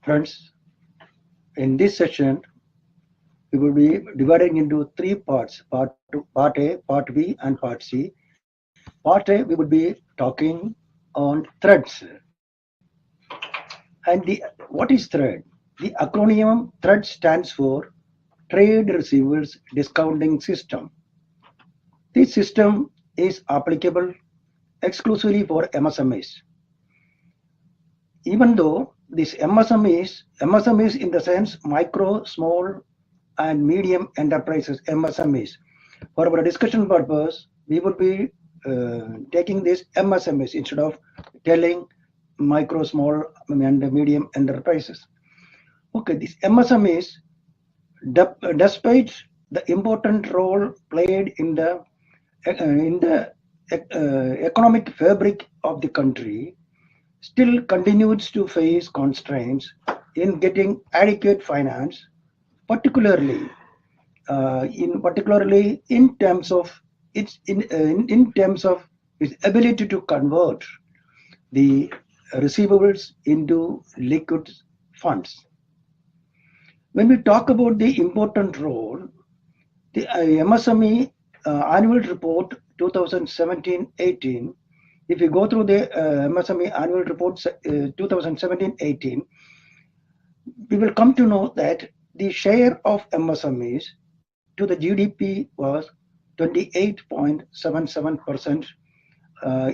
Friends, in this session, we will be dividing into three parts, part A, part B, and part C. Part A, we would be talking on threads. And what is thread? The acronym thread stands for Trade Receivables Discounting System. This system is applicable exclusively for MSMEs. Even though this MSMEs in the sense micro, small, and medium enterprises, MSMEs. For our discussion purpose, we would be taking this MSMEs instead of telling micro, small, and medium enterprises. Okay, these MSMEs, despite the important role played in the economic fabric of the country, still continues to face constraints in getting adequate finance, particularly in terms of its ability to convert the receivables into liquid funds. When we talk about the important role, the MSME annual report 2017-18, if you go through the MSME annual report 2017-18, we will come to know that the share of MSMEs to the GDP was 28.77%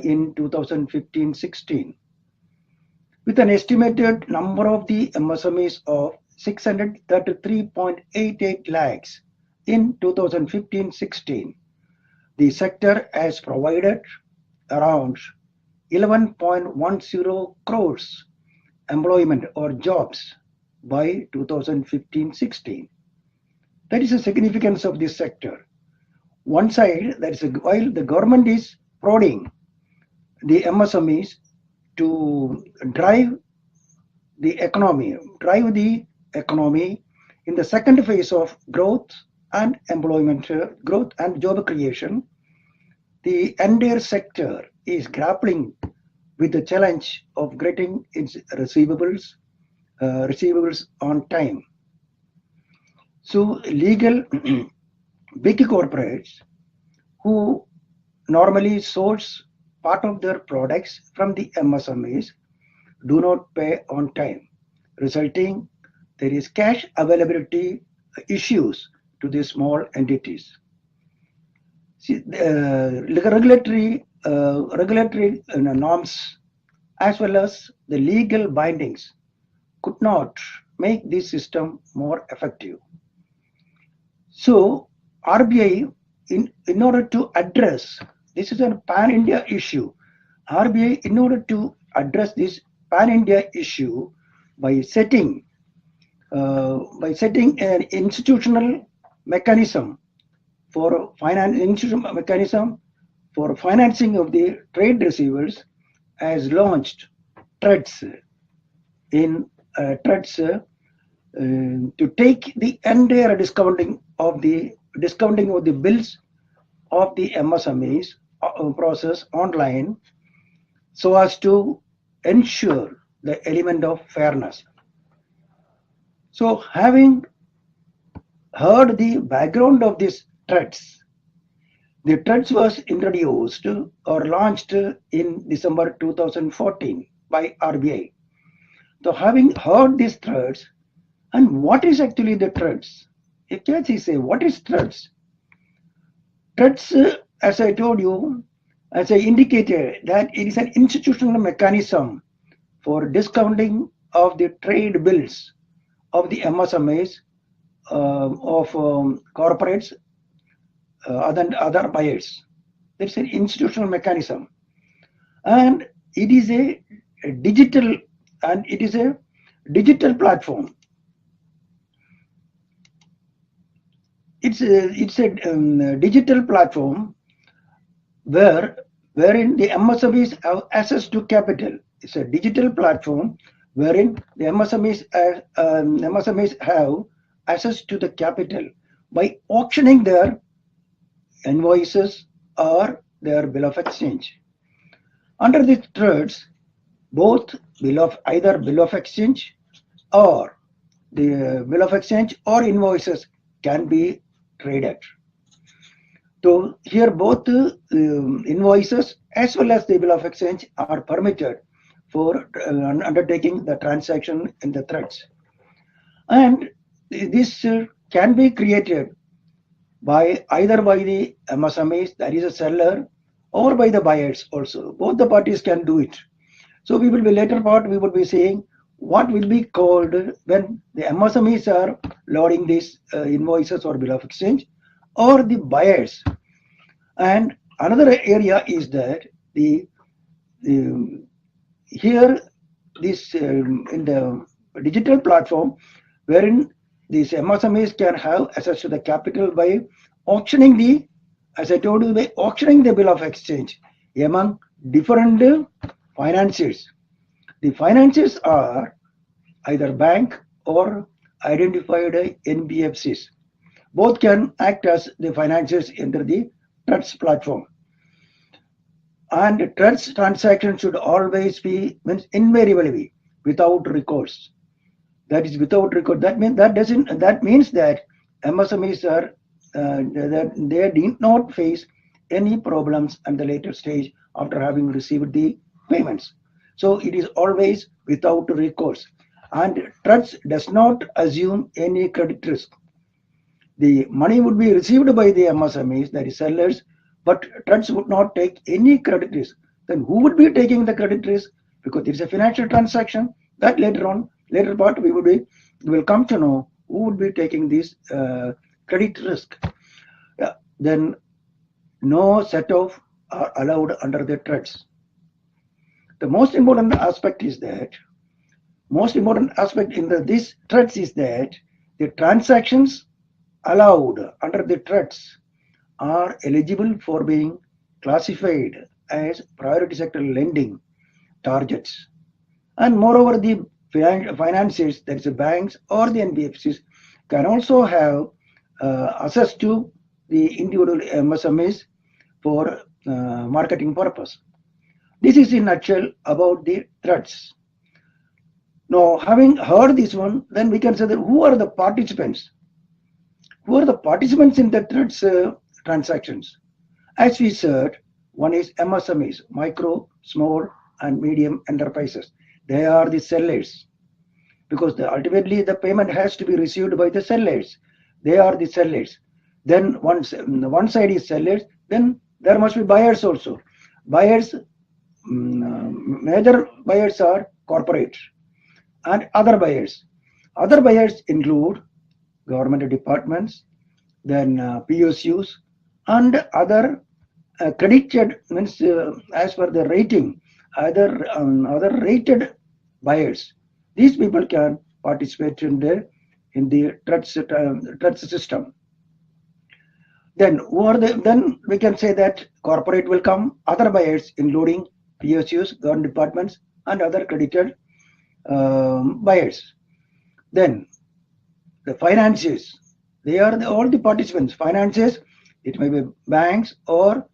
in 2015-16, with an estimated number of the MSMEs of 633.88 lakhs in 2015-16. The sector has provided around 11.10 crores employment or jobs by 2015-16. That is the significance of this sector. One side, that is while the government is prodding the MSMEs to drive the economy in the second phase of growth and employment, growth and job creation, the entire sector is grappling with the challenge of getting its receivables on time. So legal big corporates who normally source part of their products from the MSMEs do not pay on time, resulting there is cash availability issues to the small entities. See, regulatory norms as well as the legal bindings could not make this system more effective. So RBI, in order to address, this is a pan-India issue, RBI, in order to address this pan-India issue by setting an institutional mechanism for financing of the trade receivables, has launched threads to take the entire discounting of the bills of the MSMEs process online, so as to ensure the element of fairness. So, having heard the background of these threads, the threads was introduced or launched in December 2014 by RBI. So, having heard these threads, and what is actually the threads? You can say, what is threads? Threads, as I told you, as I indicated, that it is an institutional mechanism for discounting of the trade bills of the MSMEs, of corporates, other buyers. It's an institutional mechanism, and it is a digital platform. It's a digital platform wherein the MSMEs have access to capital. It's a digital platform wherein the MSMEs have access to the capital by auctioning their invoices or their bill of exchange. Under these threads, both either bill of exchange or the bill of exchange or invoices can be traded. So here both invoices as well as the bill of exchange are permitted for undertaking the transaction in the threads. And this can be created by either by the MSMEs, that is a seller, or by the buyers also. Both the parties can do it. So we will be later part, we will be saying what will be called when the MSMEs are loading these invoices or bill of exchange, or the buyers. And another area is that the here this in the digital platform wherein these MSMEs can have access to the capital by auctioning the, as I told you, by auctioning the bill of exchange among different financiers. The financiers are either bank or identified NBFCs. Both can act as the financiers under the TRUDS platform. And TRUDS transaction should always be, means invariably be without recourse. That is without recourse. That means that MSMEs are that they did not face any problems at the later stage after having received the payments. So it is always without recourse. And TRUDS does not assume any credit risk. The money would be received by the MSMEs, that is sellers, but TRUDS would not take any credit risk. Then who would be taking the credit risk? Because it's a financial transaction. That later part we will come to know who would be taking this credit risk. Then no set off are allowed under the TRUDS. The most important aspect in this TRUDS is that the transactions allowed under the TRUDS are eligible for being classified as priority sector lending targets. And moreover, the financiers, that is the banks or the NBFCs, can also have access to the individual MSMEs for marketing purpose. This is in a nutshell about the TRUDS. Now, having heard this one, then we can say that who are the participants? Who are the participants in the TRUDS transactions? As we said, one is MSMEs, micro, small, and medium enterprises. They are the sellers, because ultimately the payment has to be received by the sellers. They are the sellers. Then once one side is sellers, then there must be buyers also. Buyers, major buyers are corporate and other buyers. Other buyers include government departments, then PSUs, and other credited, means as per the rating, other rated buyers. These people can participate in the TRUDS system. Then we can say that corporate will come, other buyers including PSUs, government departments, and other credited buyers. Then the financiers, they are all the participants. Financiers, it may be banks or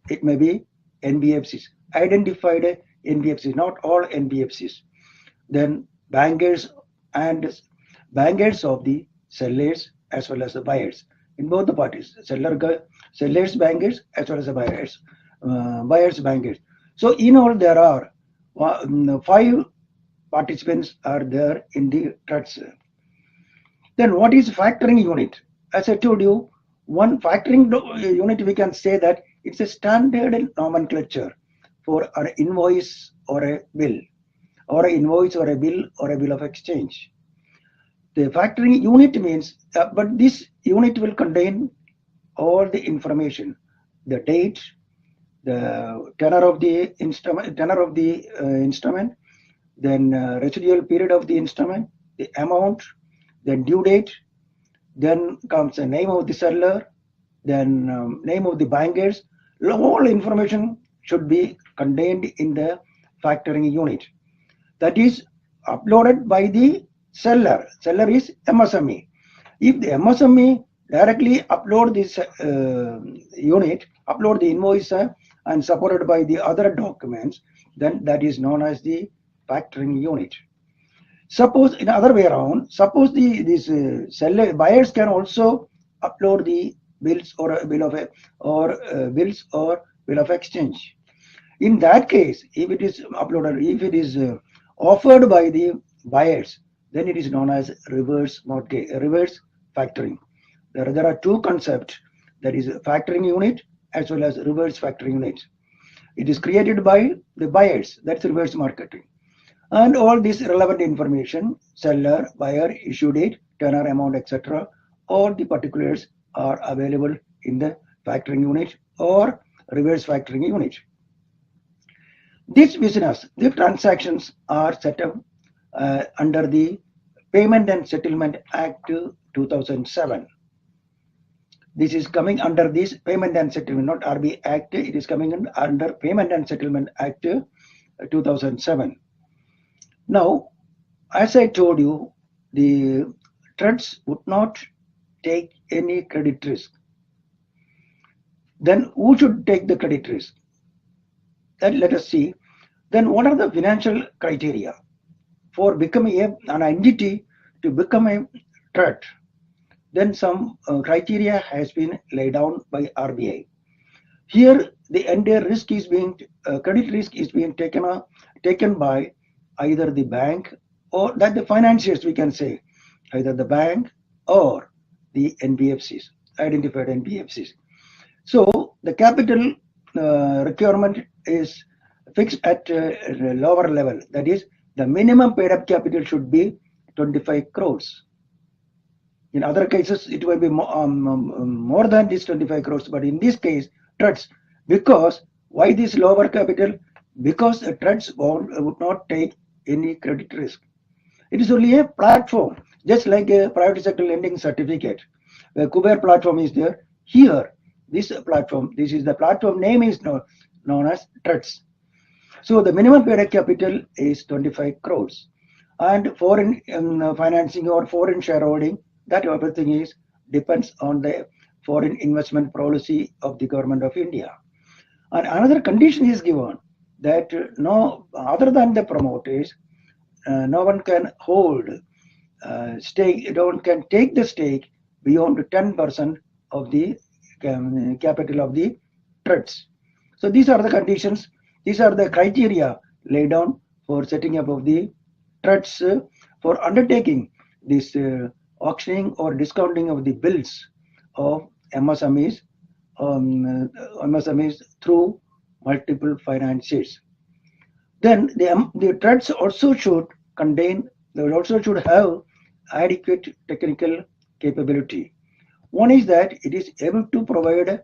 it may be NBFCs, identified NBFCs, not all NBFCs. Then bankers and bankers of the sellers as well as the buyers in both the parties, sellers bankers as well as the buyers bankers. So in all there are 5 participants are there in the TRUDS. Then what is factoring unit? As I told you, one factoring unit, we can say that it's a standard nomenclature for an invoice or a bill, or an invoice or a bill of exchange. The factoring unit means, but this unit will contain all the information, the date, the tenor of the instrument, then residual period of the instrument, the amount, then due date, then comes the name of the seller, then name of the bankers. All information should be contained in the factoring unit. That is uploaded by the seller. Seller is MSME. If the MSME directly upload this unit, upload the invoice and supported by the other documents, then that is known as the factoring unit. Suppose in other way around, suppose these seller buyers can also upload the bills or a bill of a, or bills or bill of exchange. In that case, if it is uploaded, if it is offered by the buyers, then it is known as reverse mortgage, reverse factoring. There are two concepts, that is factoring unit as well as reverse factoring unit. It is created by the buyers, that's reverse marketing. And all this relevant information, seller, buyer, issue date, tenor amount, etc., all the particulars are available in the factoring unit or reverse factoring unit. This business, the transactions are set up under the Payment and Settlement Act 2007. This is coming under this Payment and Settlement, not RB Act, it is coming under Payment and Settlement Act 2007. Now, as I told you, the trusts would not take any credit risk. Then who should take the credit risk? Then let us see. Then what are the financial criteria for becoming an entity to become a trust? Then some criteria has been laid down by RBI. Here, the entire risk is being credit risk is being taken by either the bank or that the financiers, we can say, either the bank or the NBFCs, identified NBFCs. So the capital requirement is fixed at a lower level. That is, the minimum paid up capital should be 25 crores. In other cases, it will be more than this 25 crores. But in this case, trusts, because why this lower capital? Because the trusts would not take any credit risk. It is only a platform, just like a private sector lending certificate. The Kuber platform is there. Here, this platform, this is the platform name is known as trusts. So the minimum paid up capital is 25 crores. And foreign financing or foreign shareholding, that everything is depends on the foreign investment policy of the government of India. And another condition is given that no other than the promoters, no one can hold stake, no one can take the stake beyond 10% of the capital of the trusts. So these are the conditions, these are the criteria laid down for setting up of the trusts for undertaking this auctioning or discounting of the bills of MSMEs, MSMEs through multiple financiers. Then the trusts also should contain, they also should have adequate technical capability. One is that it is able to provide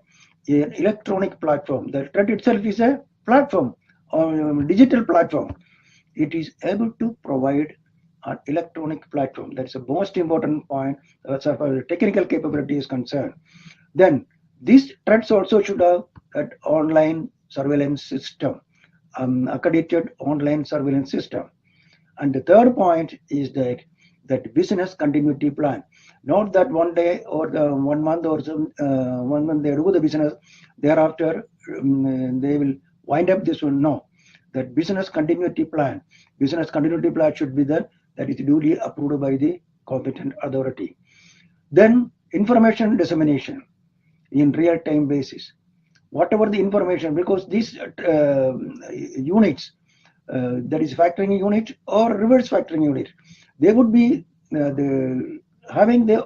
an electronic platform. The trust itself is a platform, or digital platform. It is able to provide an electronic platform. That's the most important point as far as technical capability is concerned. Then these trusts also should have an online surveillance system, accredited online surveillance system. And the third point is that business continuity plan. Not that one day or the 1 month or some 1 month they do the business, thereafter they will wind up this one. No, that business continuity plan should be there, that is duly approved by the competent authority. Then information dissemination in real-time basis. Whatever the information, because these units, that is factoring unit or reverse factoring unit, they would be having the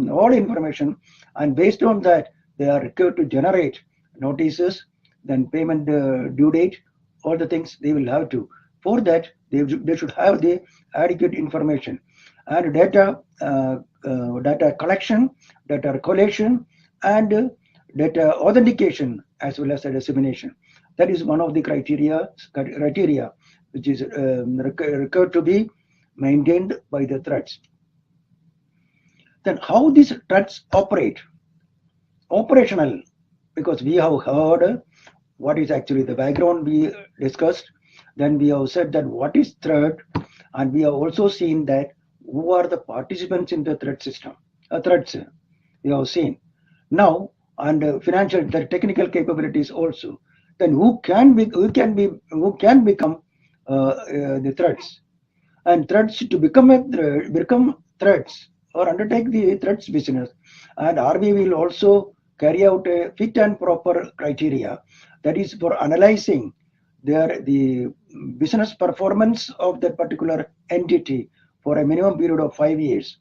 all information, and based on that they are required to generate notices, then payment due date, all the things they will have to. For that they should have the adequate information and data collection, data collation, and data authentication as well as dissemination. That is one of the criteria which is required to be maintained by the trusts. Then how these trusts operate? Operational, because we have heard what is actually the background we discussed. Then we have said that what is trust, and we have also seen that who are the participants in the trust system. Trusts we have seen now, and financial, the technical capabilities also. Then who can become the trusts? and threats to become threats or undertake the threats business. And RBI will also carry out a fit and proper criteria, that is for analyzing the business performance of that particular entity for a minimum period of 5 years.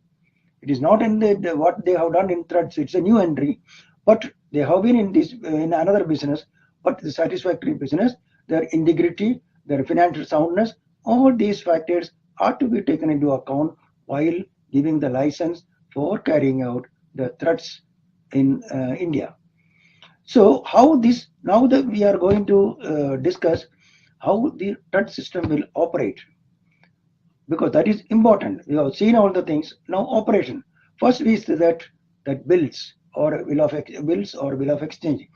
It is not in what they have done in threats. It's a new entry, but they have been in another business, but the satisfactory business, their integrity, their financial soundness, all these factors are to be taken into account while giving the license for carrying out the threats in India. So how this, now that we are going to discuss how the threat system will operate, because that is important. We have seen all the things. Now operation. First is that bills or bill of exchange,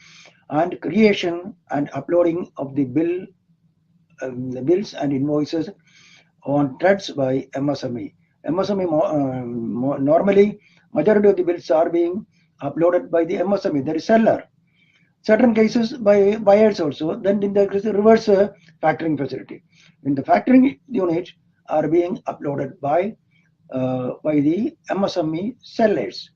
and creation and uploading of the bills and invoices on threads by MSME. MSME normally majority of the bills are being uploaded by the MSME, that is seller. Certain cases by buyers also. Then in the reverse factoring facility, in the factoring unit are being uploaded by the MSME sellers.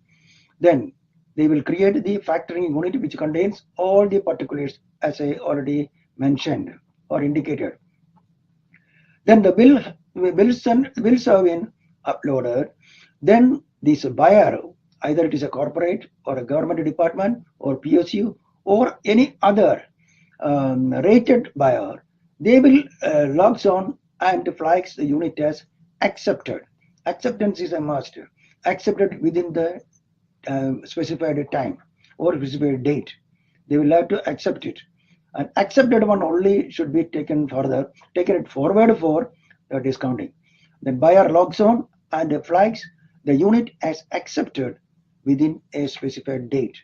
Then they will create the factoring unit which contains all the particulars as I already mentioned or indicated. Then the bills have been uploaded. Then this buyer, either it is a corporate or a government department or PSU or any other rated buyer, they will logs on and flags the unit as accepted. Acceptance is a must. Accepted within the specified time or specified date. They will have to accept it. And accepted one only should be taken it forward for discounting. Then buyer logs on and flags the unit as accepted within a specified date.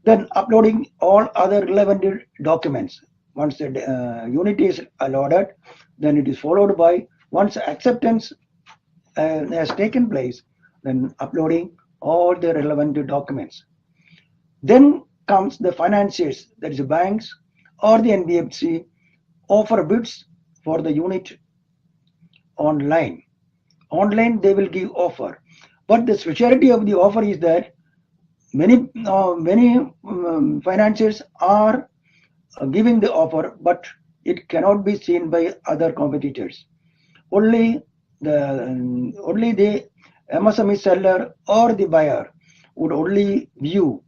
Then uploading all other relevant documents. Once the unit is allotted, then it is followed by, once acceptance has taken place, then uploading all the relevant documents. Then comes the financiers, that is the banks or the NBFC, offer bids for the unit online. Online they will give offer, but the speciality of the offer is that many financiers are giving the offer, but it cannot be seen by other competitors. Only the MSME seller or the buyer would only view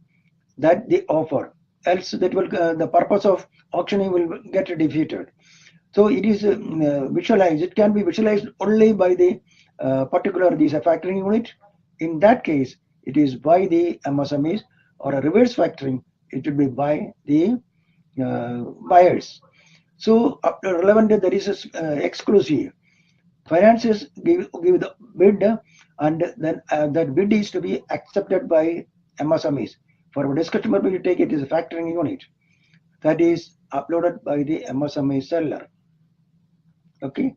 that the offer, else that will the purpose of auctioning will get defeated. So it is visualized. It can be visualized only by the particular this factoring unit. In that case, it is by the MSMEs, or a reverse factoring, it will be by the buyers. So relevant, there is exclusive. Financiers give the bid, and then that bid is to be accepted by MSMEs. For this customer, we take it as a factoring unit that is uploaded by the MSME seller. Okay,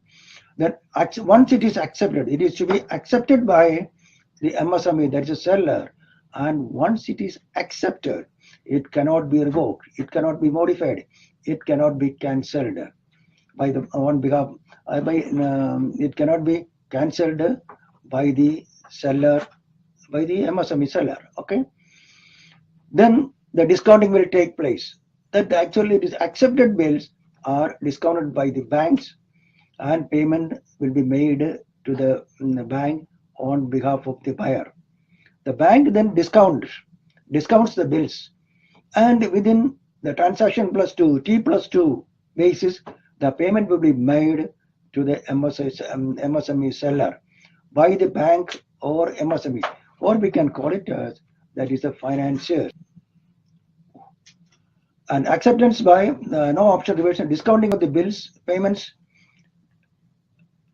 that once it is accepted, it is to be accepted by the MSME, that is a seller, and once it is accepted, it cannot be revoked, it cannot be modified, it cannot be cancelled by the on behalf it cannot be cancelled by the seller, by the MSME seller. Okay, then the discounting will take place. That actually it is accepted bills are discounted by the banks, and payment will be made to the bank on behalf of the buyer. The bank then discounts the bills, and within the transaction plus 2 T+2 basis, the payment will be made to the MSME seller by the bank or MSME, or we can call it as that is a financier. And acceptance by no option reversion, discounting of the bills payments,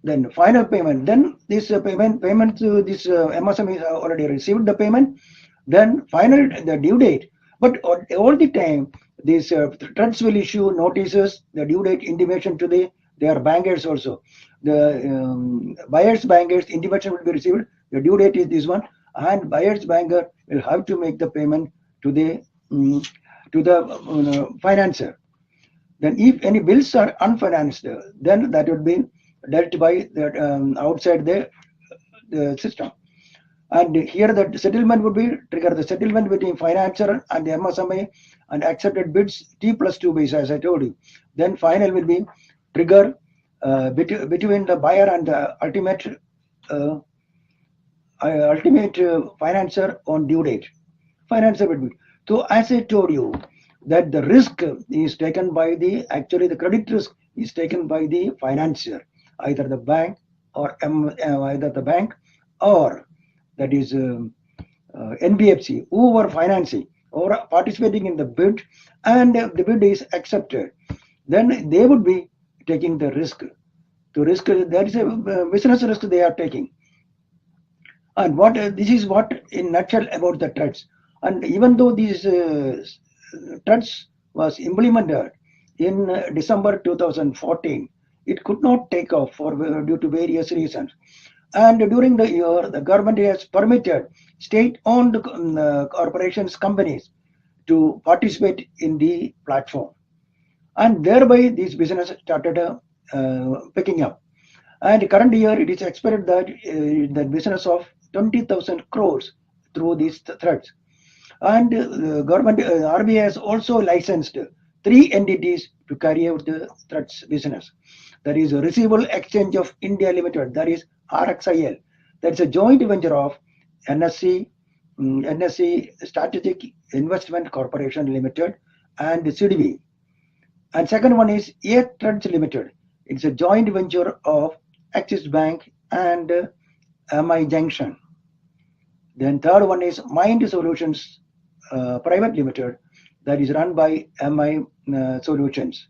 then final payment. Then this payment to this MSME has already received the payment. Then final the due date. But all the time these threats will issue notices, the due date intimation to their bankers also. The buyer's bankers intimation will be received. The due date is this one, and buyer's banker will have to make the payment to the financer. Then if any bills are unfinanced, then that would be dealt by the outside the system. And here the settlement would be trigger the settlement between financier and the MSME and accepted bids T plus 2 base, as I told you. Then final will be trigger between the buyer and the uh, ultimate financer on due date. Financer will be. So as I told you, that the risk is taken by actually the credit risk is taken by the financier, either the bank or either the bank or that is NBFC, who were financing or participating in the bid, and the bid is accepted, then they would be taking the risk. The risk, there is a business risk they are taking. And what this is what in nutshell about the threats. And even though these threats was implemented in December 2014, it could not take off for due to various reasons. And during the year, the government has permitted state-owned corporations, companies to participate in the platform. And thereby, this business started picking up. And current year, it is expected that the business of 20,000 crores through these threats. And government RBI has also licensed 3 entities to carry out the threats business. There is a Receivable Exchange of India Limited, that is RXIL. That's a joint venture of NSC Strategic Investment Corporation Limited and CDB. And second one is Air Threads Limited. It's a joint venture of Axis Bank and MI Junction. Then third one is Mind Solutions Private Limited, that is run by MI Solutions.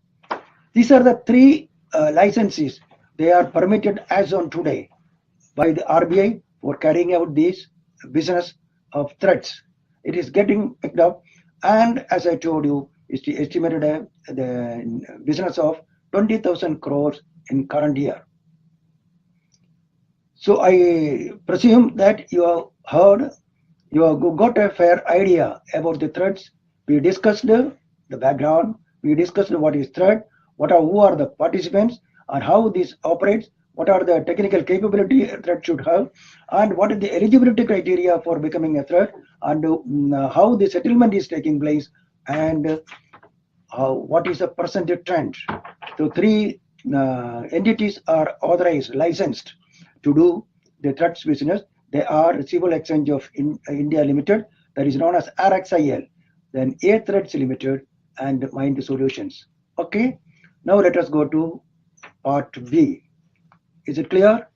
These are the 3 licenses. They are permitted as on today by the RBI for carrying out this business of threats. It is getting picked up, and as I told you, it's estimated the business of 20,000 crores in current year. So I presume that you have heard, you have got a fair idea about the threats. We discussed the background, we discussed what is threat, who are the participants, and how this operates, what are the technical capability a threat should have, and what is the eligibility criteria for becoming a threat, and how the settlement is taking place, and what is the percentage trend. So 3 entities are authorized, licensed to do the threats business. They are Receivable Exchange of India Limited, that is known as RXIL, then Air Threads Limited, and Mind Solutions. Okay, now let us go to part B. Is it clear?